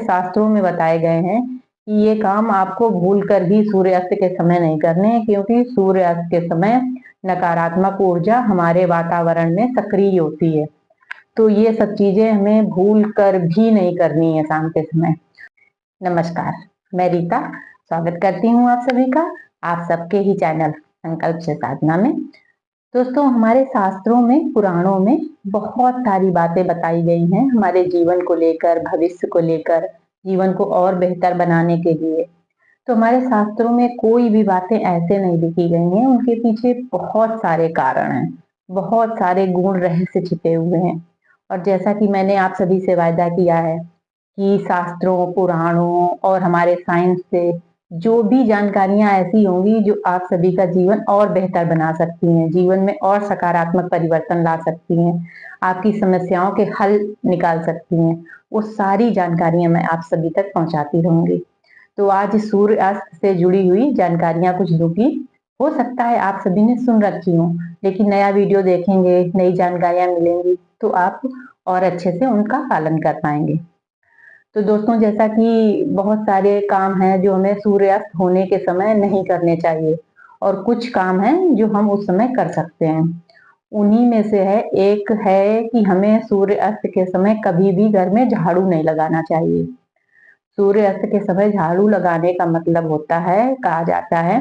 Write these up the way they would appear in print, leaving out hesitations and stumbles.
शास्त्रों में बताए गए हैं कि ये काम आपको भूलकर भी सूर्यास्त के समय नहीं करने हैं, क्योंकि सूर्यास्त के समय नकारात्मक ऊर्जा हमारे वातावरण में सक्रिय होती है। तो ये सब चीजें हमें भूल कर भी नहीं करनी है शाम के समय। नमस्कार, मैं रीता स्वागत करती हूँ आप सभी का आप सबके ही चैनल संकल्प से साधना में। दोस्तों, हमारे शास्त्रों में, पुराणों में बहुत सारी बातें बताई गई हैं हमारे जीवन को लेकर, भविष्य को लेकर, जीवन को और बेहतर बनाने के लिए। तो हमारे शास्त्रों में कोई भी बातें ऐसे नहीं लिखी गई हैं, उनके पीछे बहुत सारे कारण हैं, बहुत सारे गुण रहस्य छिपे हुए हैं। और जैसा कि मैंने आप सभी से वायदा किया है कि शास्त्रों, पुराणों और हमारे साइंस से जो भी जानकारियां ऐसी होंगी जो आप सभी का जीवन और बेहतर बना सकती हैं, जीवन में और सकारात्मक परिवर्तन ला सकती हैं, आपकी समस्याओं के हल निकाल सकती हैं, वो सारी जानकारियां मैं आप सभी तक पहुंचाती रहूंगी। तो आज सूर्य अस्त से जुड़ी हुई जानकारियां कुछ दूंगी। हो सकता है आप सभी ने सुन रखी हो, लेकिन नया वीडियो देखेंगे, नई जानकारियां मिलेंगी तो आप और अच्छे से उनका पालन कर पाएंगे। तो दोस्तों, जैसा कि बहुत सारे काम हैं जो हमें सूर्यास्त होने के समय नहीं करने चाहिए, और कुछ काम हैं जो हम उस समय कर सकते हैं। उन्हीं में से है एक है कि हमें सूर्यास्त के समय कभी भी घर में झाड़ू नहीं लगाना चाहिए। सूर्यास्त के समय झाड़ू लगाने का मतलब होता है, कहा जाता है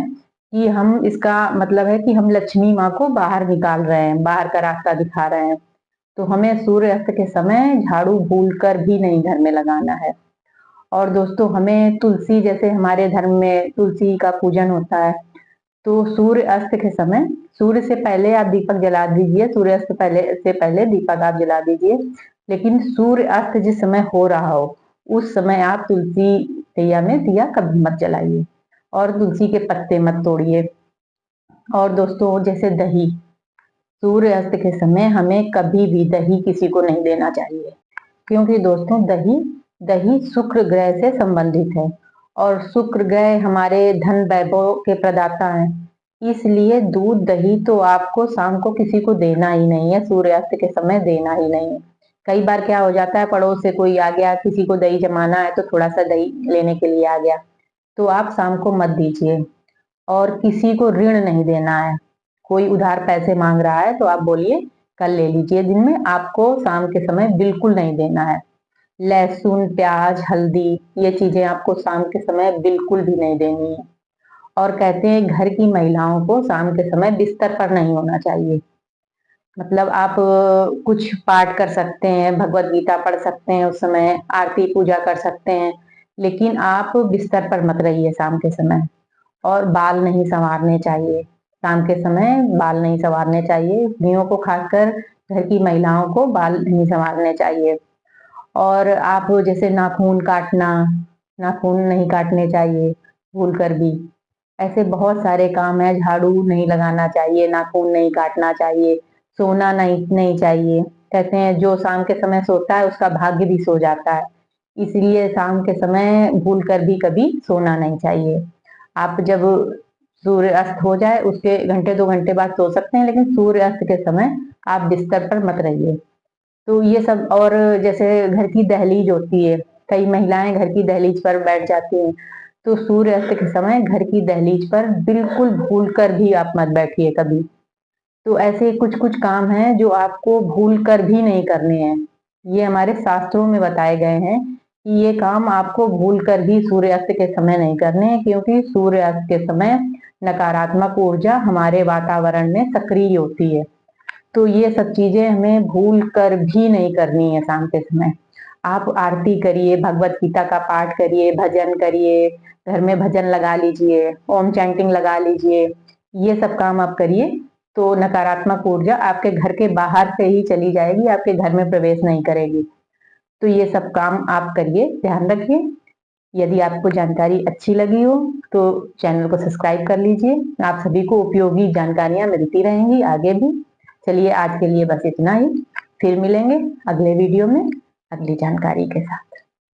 कि हम, इसका मतलब है कि हम लक्ष्मी माँ को बाहर निकाल रहे हैं, बाहर का रास्ता दिखा रहे हैं। तो हमें सूर्यास्त के समय झाड़ू भूलकर भी नहीं घर में लगाना है। और दोस्तों, हमें तुलसी, जैसे हमारे धर्म में तुलसी का पूजन होता है, तो सूर्य अस्त के समय, सूर्य से पहले आप दीपक जला दीजिए, सूर्यास्त से पहले दीपक आप जला दीजिए, लेकिन सूर्य अस्त जिस समय हो रहा हो उस समय आप तुलसी मैया में दिया कभी मत जलाइए, और तुलसी के पत्ते मत तोड़िए। और दोस्तों, जैसे दही, सूर्य अस्त के समय हमें कभी भी दही किसी को नहीं देना चाहिए, क्योंकि दोस्तों दही दही शुक्र ग्रह से संबंधित है, और शुक्र ग्रह हमारे धन वैभव के प्रदाता हैं। इसलिए दूध दही तो आपको शाम को किसी को देना ही नहीं है, सूर्यास्त के समय देना ही नहीं है। कई बार क्या हो जाता है, पड़ोस से कोई आ गया, किसी को दही जमाना है तो थोड़ा सा दही लेने के लिए आ गया, तो आप शाम को मत दीजिए। और किसी को ऋण नहीं देना है, कोई उधार पैसे मांग रहा है तो आप बोलिए कल ले लीजिए, दिन में आपको शाम के समय बिल्कुल नहीं देना है। लहसुन, प्याज, हल्दी, ये चीजें आपको शाम के समय बिल्कुल भी नहीं देनी है। और कहते हैं घर की महिलाओं को शाम के समय बिस्तर पर नहीं होना चाहिए। मतलब आप कुछ पाठ कर सकते हैं, भगवत गीता पढ़ सकते हैं, उस समय आरती पूजा कर सकते हैं, लेकिन आप बिस्तर पर मत रहिए शाम के समय। और बाल नहीं संवारने चाहिए शाम के समय, बाल नहीं संवारने चाहिए, स्त्रियों को, खासकर घर की महिलाओं को बाल नहीं संवारने चाहिए। और आप जैसे नाखून काटना, नाखून नहीं काटने चाहिए भूल कर भी। ऐसे बहुत सारे काम है, झाड़ू नहीं लगाना चाहिए, नाखून नहीं काटना चाहिए, सोना नहीं चाहिए। कहते हैं जो शाम के समय सोता है उसका भाग्य भी सो जाता है, इसलिए शाम के समय भूल कर भी कभी सोना नहीं चाहिए। आप जब सूर्य अस्त हो जाए उसके घंटे 2 घंटे बाद सो सकते हैं, लेकिन सूर्य अस्त के समय आप बिस्तर पर मत रहिए। तो ये सब, और जैसे घर की दहलीज होती है, कई महिलाएं घर की दहलीज पर बैठ जाती हैं, तो सूर्य अस्त के समय घर की दहलीज पर बिल्कुल भूल कर भी आप मत बैठिए कभी। तो ऐसे कुछ कुछ काम हैं जो आपको भूल कर भी नहीं करने हैं। ये हमारे शास्त्रों में बताए गए हैं कि ये काम आपको भूल कर भी सूर्यास्त के समय नहीं करने हैं, क्योंकि सूर्यास्त के समय नकारात्मक ऊर्जा हमारे वातावरण में सक्रिय होती है। तो ये सब चीजें हमें भूल कर भी नहीं करनी है शाम के समय। आप आरती करिए, भगवत गीता का पाठ करिए, भजन करिए, घर में भजन लगा लीजिए, ओम चैंटिंग लगा लीजिए, ये सब काम आप करिए, तो नकारात्मक ऊर्जा आपके घर के बाहर से ही चली जाएगी, आपके घर में प्रवेश नहीं करेगी। तो ये सब काम आप करिए, ध्यान रखिए। यदि आपको जानकारी अच्छी लगी हो तो चैनल को सब्सक्राइब कर लीजिए, आप सभी को उपयोगी जानकारियां मिलती रहेंगी आगे भी। चलिए, आज के लिए बस इतना ही, फिर मिलेंगे अगले वीडियो में अगली जानकारी के साथ।